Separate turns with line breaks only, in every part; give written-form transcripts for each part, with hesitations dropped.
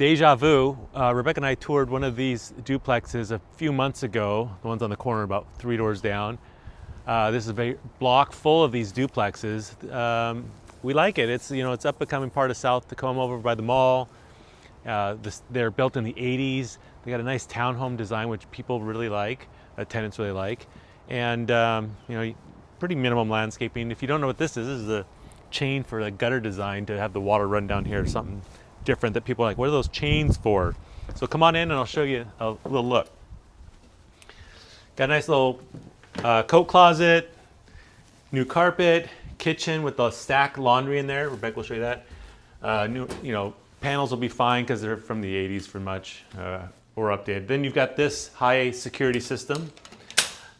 Deja vu. Rebecca and I toured one of these duplexes a few months ago, the ones on the corner about 3 doors down. This is a block full of these duplexes. We like it. It's up becoming part of South Tacoma over by the mall. They're built in the 80s. They got a nice townhome design, which people really like, tenants really like. And pretty minimum landscaping. If you don't know what this is a chain for the gutter design to have the water run down here, something different that people are like, what are those chains for? So come on in and I'll show you a little look. Got a nice little coat closet, new carpet, kitchen with the stacked laundry in there. Rebecca will show you that. Panels will be fine because they're from the 80s for much, or updated. Then you've got this high security system.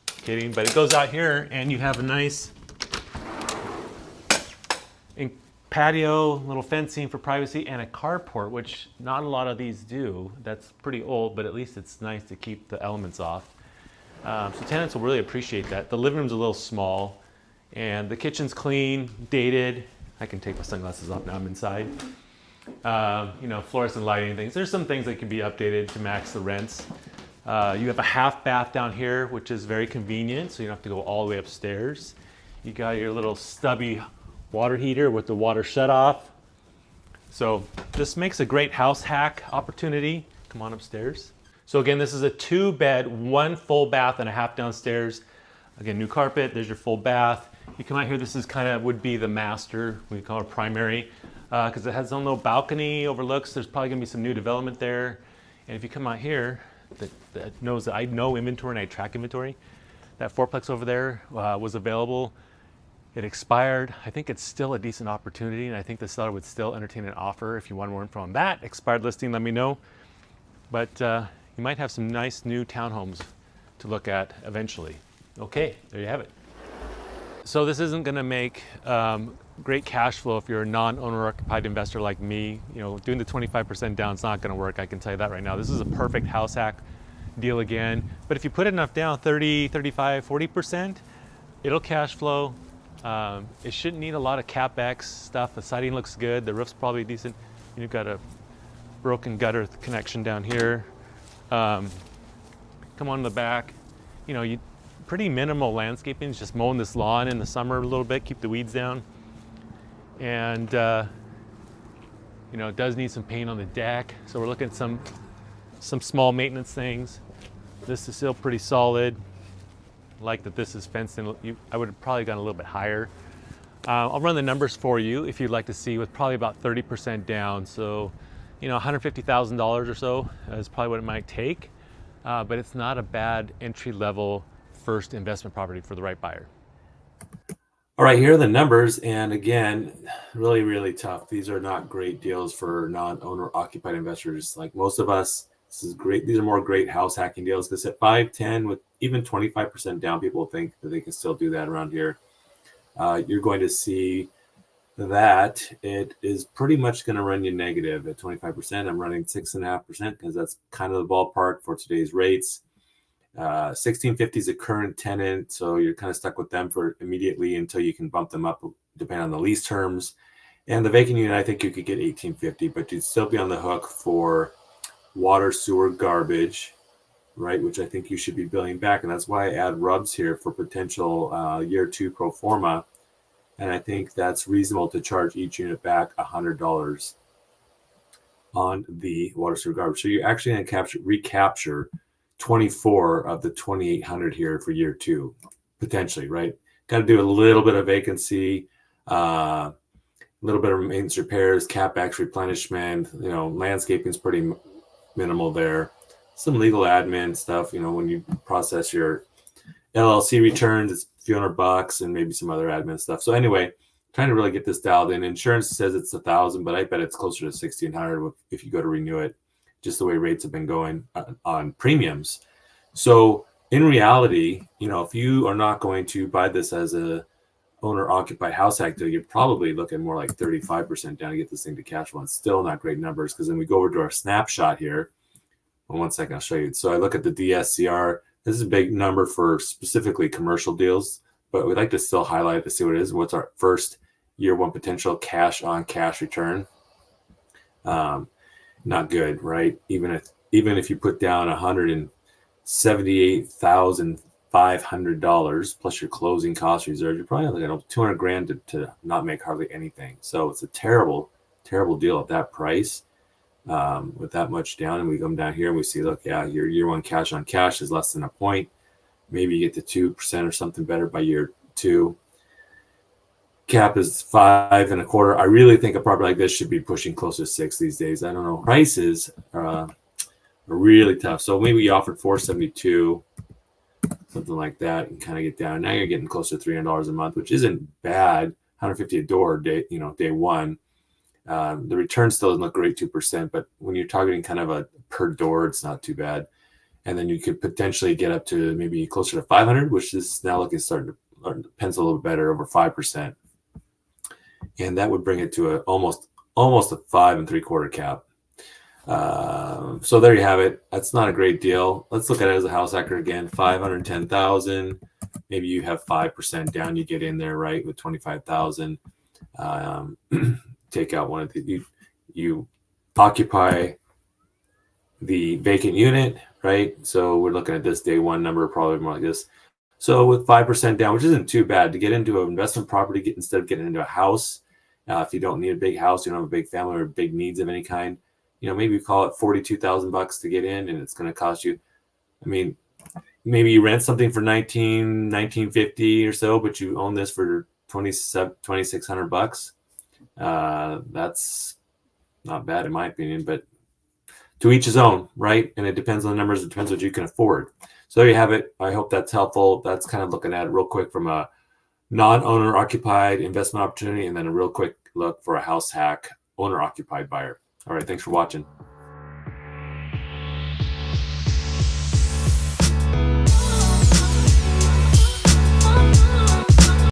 Kidding, but it goes out here and you have a nice patio, little fencing for privacy, and a carport, which not a lot of these do. That's pretty old, but at least it's nice to keep the elements off. So tenants will really appreciate that. The living room's a little small, and the kitchen's clean, dated. I can take my sunglasses off now, I'm inside. Fluorescent lighting things. There's some things that can be updated to max the rents. You have a half bath down here, which is very convenient, so you don't have to go all the way upstairs. You got your little stubby water heater with the water shut off. So this makes a great house hack opportunity. Come on upstairs. So again, this is a 2-bed, 1 full bath and a half downstairs. Again, new carpet, there's your full bath. You come out here, this is would be the master, we call it primary, because it has its own little balcony, overlooks. There's probably gonna be some new development there. And if you come out here, that knows that I know inventory and I track inventory. That fourplex over there was available. It expired. I think it's still a decent opportunity, and I think the seller would still entertain an offer. If you want more info on that expired listing, let me know. But you might have some nice new townhomes to look at eventually. Okay, there you have it. So this isn't going to make great cash flow if you're a non-owner occupied investor like me. Doing the 25% down is not going to work. I can tell you that right now. This is a perfect house hack deal again. But if you put enough down, 30, 35, 40%, it'll cash flow. It shouldn't need a lot of CapEx stuff. The siding looks good. The roof's probably decent. You've got a broken gutter connection down here. Come on in the back. Pretty minimal landscaping. It's just mowing this lawn in the summer a little bit, keep the weeds down. And it does need some paint on the deck. So we're looking at some small maintenance things. This is still pretty solid. Like that this is fenced in. I would have probably gone a little bit higher. I'll run the numbers for you if you'd like to see, with probably about 30% down. So, $150,000 or so is probably what it might take. But it's not a bad entry-level first investment property for the right buyer.
All right, here are the numbers. And again, really, really tough. These are not great deals for non-owner occupied investors like most of us. This is great. These are more great house hacking deals because at 5, 10 with even 25% down, people think that they can still do that around here. You're going to see that it is pretty much going to run you negative at 25%. I'm running 6.5% because that's kind of the ballpark for today's rates. 1650 is a current tenant, so you're kind of stuck with them for immediately until you can bump them up depending on the lease terms. And the vacant unit, I think you could get 1850, but you'd still be on the hook for water, sewer, garbage, right? Which I think you should be billing back. And that's why I add rubs here for potential year 2 pro forma. And I think that's reasonable to charge each unit back $100 on the water, sewer, garbage. So you're actually going to recapture 24 of the 2,800 here for year 2, potentially, right? Got to do a little bit of vacancy, a little bit of maintenance repairs, CapEx replenishment, landscaping is pretty minimal there. Some legal admin stuff, when you process your LLC returns, it's a few $100 and maybe some other admin stuff. So anyway, trying to really get this dialed in. Insurance says it's $1,000, but I bet it's closer to $1,600 if you go to renew it, just the way rates have been going on premiums. So in reality, if you are not going to buy this as a owner occupied house hack deal, you're probably looking more like 35% down to get this thing to cash flow. It's still not great numbers because then we go over to our snapshot here. Well, 1 second, I'll show you. So I look at the DSCR. This is a big number for specifically commercial deals, but we'd like to still highlight it to see what it is. What's our first year 1 potential cash on cash return? not good, right? Even if you put down $178,500 plus your closing cost reserve, you're probably looking at 200 grand to not make hardly anything. So it's a terrible deal at that price, with that much down. And we come down here and we see, look, yeah, your year one cash on cash is less than a point. Maybe you get to 2% or something better by year two. Cap is 5.25. I really think a property like this should be pushing closer to 6 these days. I don't know. Prices are really tough. So maybe you offered 472, something like that, and kind of get down. Now you're getting closer to $300 a month, which isn't bad. 150 a door day, day one. The return still doesn't look great, 2%, but when you're targeting kind of a per door, it's not too bad. And then you could potentially get up to maybe closer to 500, which is now starting to pencil a little bit better, over 5%. And that would bring it to almost a 5.75 cap. So there you have it. That's not a great deal. Let's look at it as a house hacker again. 510,000. Maybe you have 5% down. You get in there, right, with 25,000. Take out one of the, you occupy the vacant unit, right? So we're looking at this day one number, probably more like this. So with 5% down, which isn't too bad to get into an investment property, instead of getting into a house. If you don't need a big house, you don't have a big family or big needs of any kind, maybe you call it $42,000 to get in, and it's going to cost you, maybe you rent something for $1950 or so, but you own this for $2,600. That's not bad in my opinion, but to each his own, right? And it depends on the numbers. It depends what you can afford. So there you have it. I hope that's helpful. That's kind of looking at it real quick from a non-owner occupied investment opportunity, and then a real quick look for a house hack owner occupied buyer. All right. Thanks for watching.